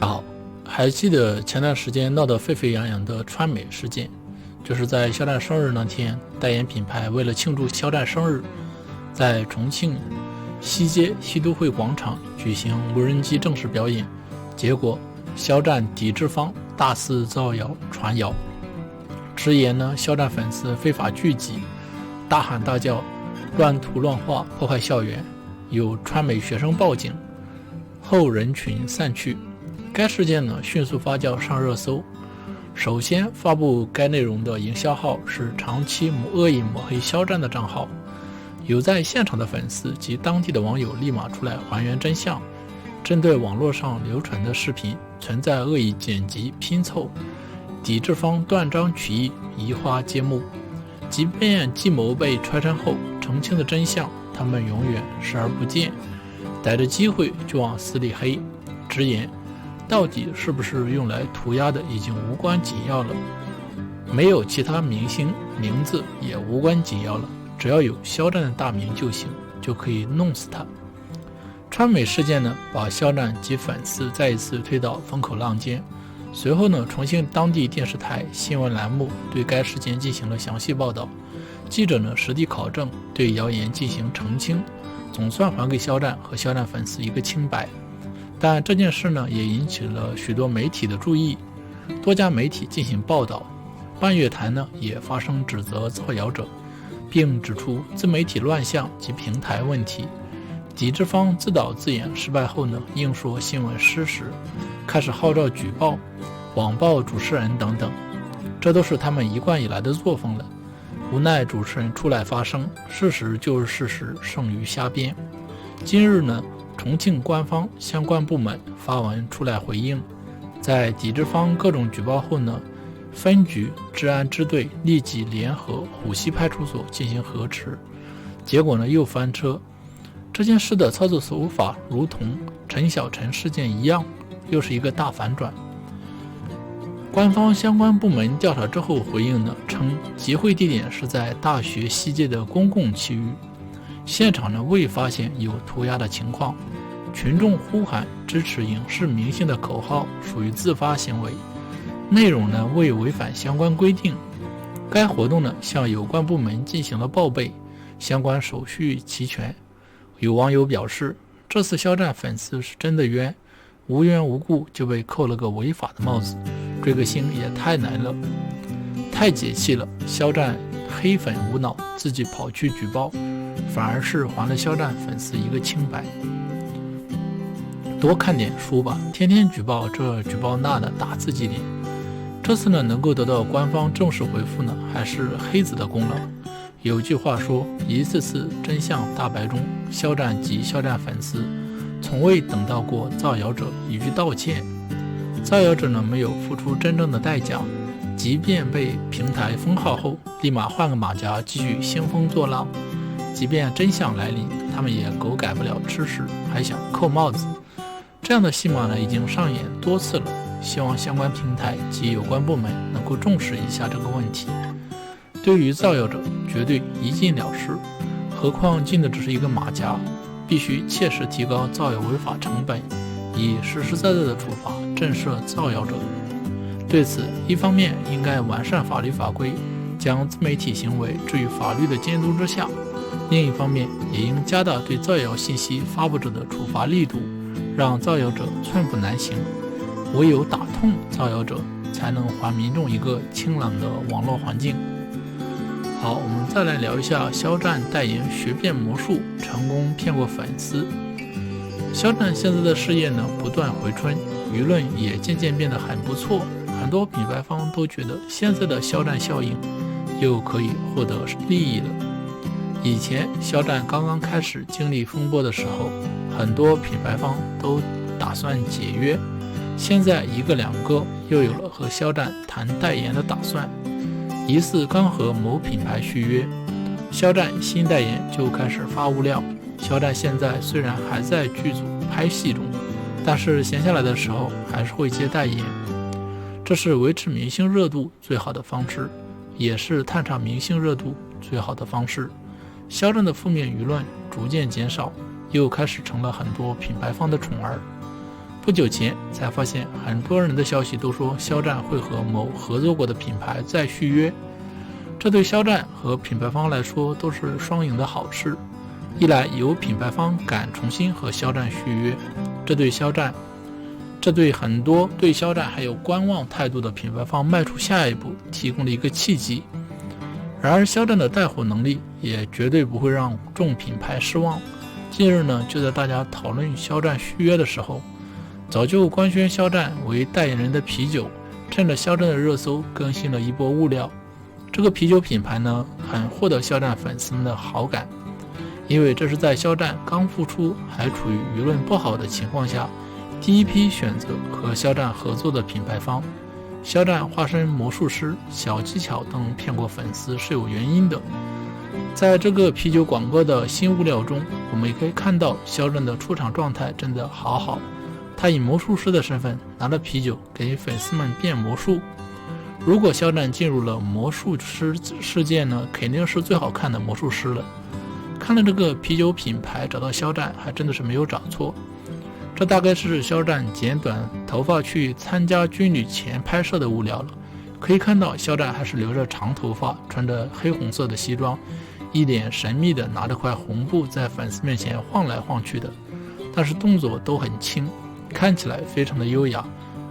好，还记得前段时间闹得沸沸扬扬的川美事件，就是在肖战生日那天，代言品牌为了庆祝肖战生日，在重庆西街西都会广场举行无人机正式表演，结果肖战抵制方大肆造谣传谣，直言呢肖战粉丝非法聚集，大喊大叫，乱涂乱画，破坏校园，有川美学生报警后人群散去。该事件呢迅速发酵上热搜。首先发布该内容的营销号是长期恶意抹黑肖战的账号，有在现场的粉丝及当地的网友立马出来还原真相，针对网络上流传的视频存在恶意剪辑拼凑，抵制方断章取义，移花接木。即便计谋被拆穿后，澄清的真相他们永远视而不见，逮着机会就往死里黑，直言到底是不是用来涂鸦的已经无关紧要了，没有其他明星名字也无关紧要了，只要有肖战的大名就行，就可以弄死他。川美事件呢，把肖战及粉丝再一次推到风口浪尖。随后呢，重庆当地电视台新闻栏目对该事件进行了详细报道，记者呢实地考证，对谣言进行澄清，总算还给肖战和肖战粉丝一个清白。但这件事呢，也引起了许多媒体的注意，多家媒体进行报道，半月谈呢也发声指责造谣者，并指出自媒体乱象及平台问题。抵制方自导自演失败后呢，硬说新闻失实，开始号召举报、网暴主持人等等，这都是他们一贯以来的作风了。无奈主持人出来发声，事实就是事实，胜于瞎编。今日呢，重庆官方相关部门发文出来回应，在抵制方各种举报后呢，分局治安支队立即联合虎溪派出所进行核实，结果呢又翻车。这件事的操作手法如同陈小晨事件一样，又是一个大反转。官方相关部门调查之后回应呢，称集会地点是在大学西街的公共区域，现场呢未发现有涂鸦的情况，群众呼喊支持影视明星的口号属于自发行为，内容呢未违反相关规定。该活动呢向有关部门进行了报备，相关手续齐全。有网友表示，这次肖战粉丝是真的冤，无缘无故就被扣了个违法的帽子，追个星也太难了，太解气了。肖战黑粉无脑，自己跑去举报，反而是还了肖战粉丝一个清白。多看点书吧，天天举报这举报那的，打自己脸。这次呢，能够得到官方正式回复呢，还是黑子的功劳。有句话说，一次次真相大白中，肖战及肖战粉丝从未等到过造谣者一句道歉。造谣者呢没有付出真正的代价，即便被平台封号后，立马换个马甲继续兴风作浪。即便真相来临，他们也狗改不了吃屎，还想扣帽子。这样的戏码呢已经上演多次了，希望相关平台及有关部门能够重视一下这个问题。对于造谣者绝对一禁了事，何况禁的只是一个马甲，必须切实提高造谣违法成本，以实实在在的处罚震慑造谣者。对此，一方面应该完善法律法规，将自媒体行为置于法律的监督之下；另一方面，也应加大对造谣信息发布者的处罚力度，让造谣者寸步难行。唯有打痛造谣者，才能还民众一个清朗的网络环境。好，我们再来聊一下肖战代言学变魔术，成功骗过粉丝。肖战现在的事业呢不断回春，舆论也渐渐变得很不错，很多品牌方都觉得现在的肖战效应又可以获得利益了。以前肖战刚刚开始经历风波的时候，很多品牌方都打算解约，现在一个两个又有了和肖战谈代言的打算。疑似刚和某品牌续约，肖战新代言就开始发物料。肖战现在虽然还在剧组拍戏中，但是闲下来的时候还是会接代言，这是维持明星热度最好的方式，也是探查明星热度最好的方式。肖战的负面舆论逐渐减少，又开始成了很多品牌方的宠儿。不久前才发现，很多人的消息都说肖战会和某合作过的品牌再续约，这对肖战和品牌方来说都是双赢的好事。一来有品牌方敢重新和肖战续约，这对很多对肖战还有观望态度的品牌方迈出下一步提供了一个契机。然而肖战的带货能力也绝对不会让众品牌失望。近日呢，就在大家讨论肖战续约的时候，早就官宣肖战为代言人的啤酒趁着肖战的热搜更新了一波物料。这个啤酒品牌呢，很获得肖战粉丝们的好感，因为这是在肖战刚复出还处于舆论不好的情况下，第一批选择和肖战合作的品牌方。肖战化身魔术师、小技巧等骗过粉丝是有原因的。在这个啤酒广告的新物料中，我们也可以看到肖战的出场状态真的好好，他以魔术师的身份拿了啤酒给粉丝们变魔术。如果肖战进入了魔术师世界呢，肯定是最好看的魔术师了。看了这个啤酒品牌找到肖战，还真的是没有找错。这大概是肖战剪短头发去参加军旅前拍摄的物料了。可以看到肖战还是留着长头发，穿着黑红色的西装，一脸神秘的拿着块红布在粉丝面前晃来晃去的，但是动作都很轻，看起来非常的优雅。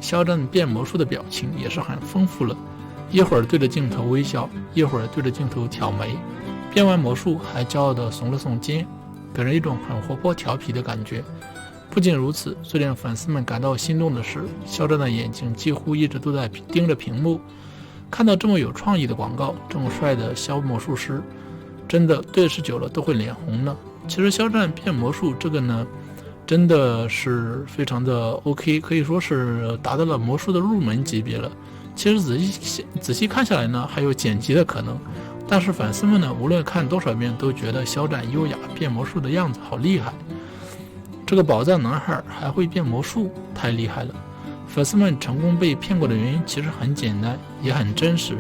肖战变魔术的表情也是很丰富了，一会儿对着镜头微笑，一会儿对着镜头挑眉，变完魔术还骄傲地耸了耸肩，给人一种很活泼调皮的感觉。不仅如此，最令粉丝们感到心动的是，肖战的眼睛几乎一直都在盯着屏幕。看到这么有创意的广告，这么帅的肖魔术师，真的对视久了都会脸红呢。其实肖战变魔术这个呢，真的是非常的 OK， 可以说是达到了魔术的入门级别了。其实仔细看下来呢，还有剪辑的可能，但是粉丝们呢，无论看多少遍都觉得肖战优雅变魔术的样子好厉害。这个宝藏男孩还会变魔术，太厉害了。粉丝们成功被骗过的原因其实很简单，也很真实，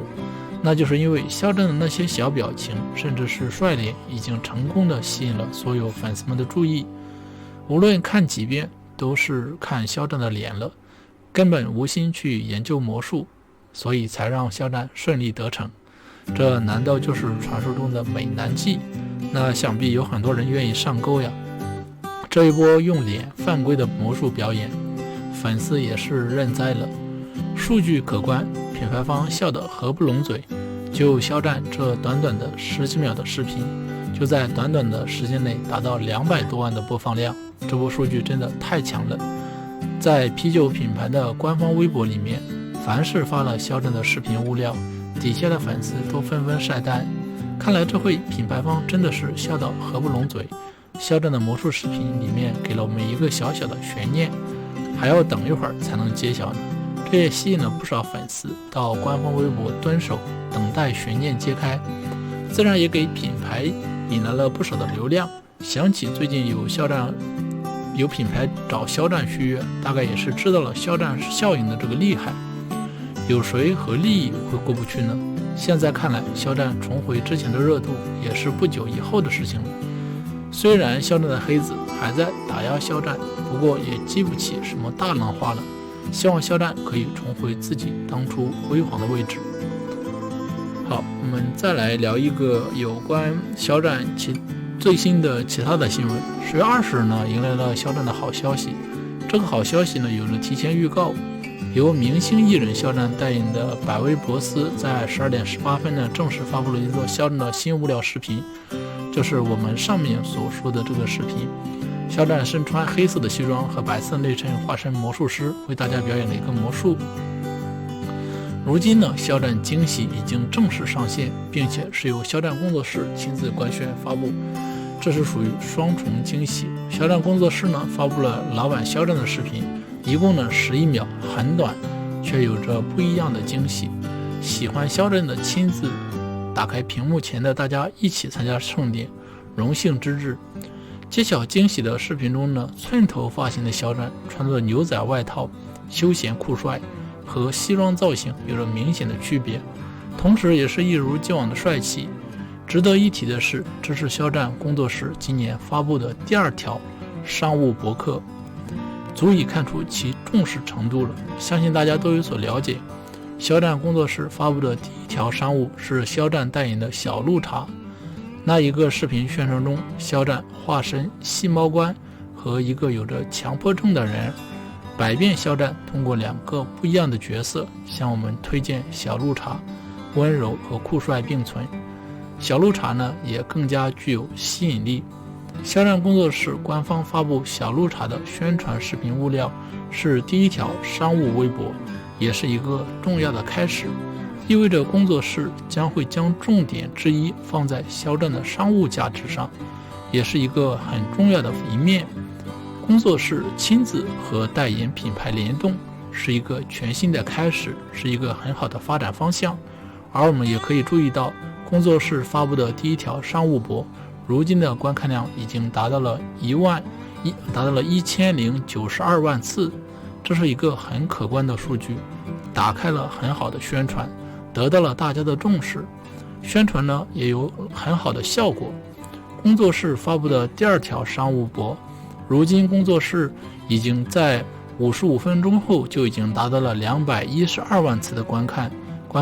那就是因为肖战的那些小表情，甚至是帅脸，已经成功的吸引了所有粉丝们的注意。无论看几遍，都是看肖战的脸了，根本无心去研究魔术，所以才让肖战顺利得逞。这难道就是传说中的美男计？那想必有很多人愿意上钩呀。这一波用脸犯规的魔术表演，粉丝也是认栽了。数据可观，品牌方笑得合不拢嘴。就肖战这短短的10几秒的视频，就在短短的时间内达到200多万的播放量，这波数据真的太强了。在啤酒品牌的官方微博里面，凡是发了肖战的视频物料，底下的粉丝都纷纷晒单。看来这回品牌方真的是笑到合不拢嘴。肖战的魔术视频里面给了我们一个小小的悬念，还要等一会儿才能揭晓呢。这也吸引了不少粉丝到官方微博蹲守，等待悬念揭开，自然也给品牌引来了不少的流量。想起最近有品牌找肖战续约，大概也是知道了肖战效应的这个厉害。有谁和利益会过不去呢？现在看来，肖战重回之前的热度也是不久以后的事情了。虽然肖战的黑子还在打压肖战，不过也激不起什么大浪花了。希望肖战可以重回自己当初辉煌的位置。好，我们再来聊一个有关肖战最新的其他的新闻。10月20日呢，迎来了肖战的好消息。这个好消息呢，有了提前预告。由明星艺人肖战代言的百威博斯在12点18分呢，正式发布了一个肖战的新物料视频，就是我们上面所说的这个视频。肖战身穿黑色的西装和白色内衬，化身魔术师，为大家表演了一个魔术。如今呢，肖战惊喜已经正式上线，并且是由肖战工作室亲自官宣发布，这是属于双重惊喜。肖战工作室呢发布了老版肖战的视频，一共呢11秒，很短，却有着不一样的惊喜。喜欢肖战的亲自打开屏幕前的大家一起参加盛典，荣幸之至。揭晓惊喜的视频中呢，寸头发型的肖战穿着牛仔外套，休闲酷帅，和西装造型有着明显的区别，同时也是一如既往的帅气。值得一提的是，这是肖战工作室今年发布的第2条商务博客。足以看出其重视程度了。相信大家都有所了解。肖战工作室发布的第一条商务是肖战代言的小鹿茶。那一个视频宣传中，肖战化身细猫官和一个有着强迫症的人，百变肖战通过2个不一样的角色向我们推荐小鹿茶，温柔和酷帅并存。小鹿茶呢也更加具有吸引力。肖战工作室官方发布小鹿茶的宣传视频物料是第一条商务微博，也是一个重要的开始，意味着工作室将会将重点之一放在肖战的商务价值上，也是一个很重要的一面。工作室亲自和代言品牌联动，是一个全新的开始，是一个很好的发展方向。而我们也可以注意到，工作室发布的第一条商务博，如今的观看量已经达到了1092万次，这是一个很可观的数据，打开了很好的宣传，得到了大家的重视，宣传呢也有很好的效果。工作室发布的第2条商务博，如今工作室已经在55分钟后就已经达到了212万次的观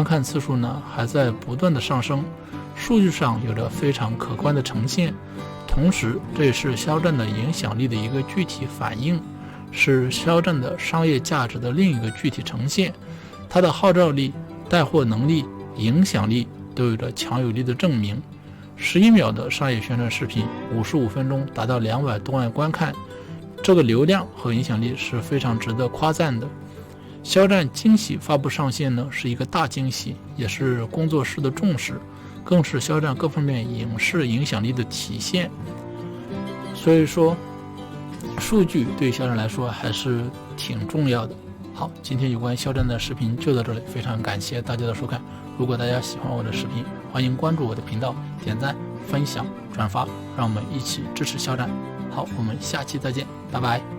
看次数呢还在不断的上升，数据上有着非常可观的呈现。同时这也是肖战的影响力的一个具体反应，是肖战的商业价值的另一个具体呈现。他的号召力、带货能力、影响力都有着强有力的证明。11秒的商业宣传视频，55分钟达到200多万观看，这个流量和影响力是非常值得夸赞的。肖战惊喜发布上线呢，是一个大惊喜，也是工作室的重视，更是肖战各方面影视影响力的体现。所以说，数据对肖战来说还是挺重要的。好，今天有关肖战的视频就到这里，非常感谢大家的收看。如果大家喜欢我的视频，欢迎关注我的频道，点赞、分享、转发，让我们一起支持肖战。好，我们下期再见，拜拜。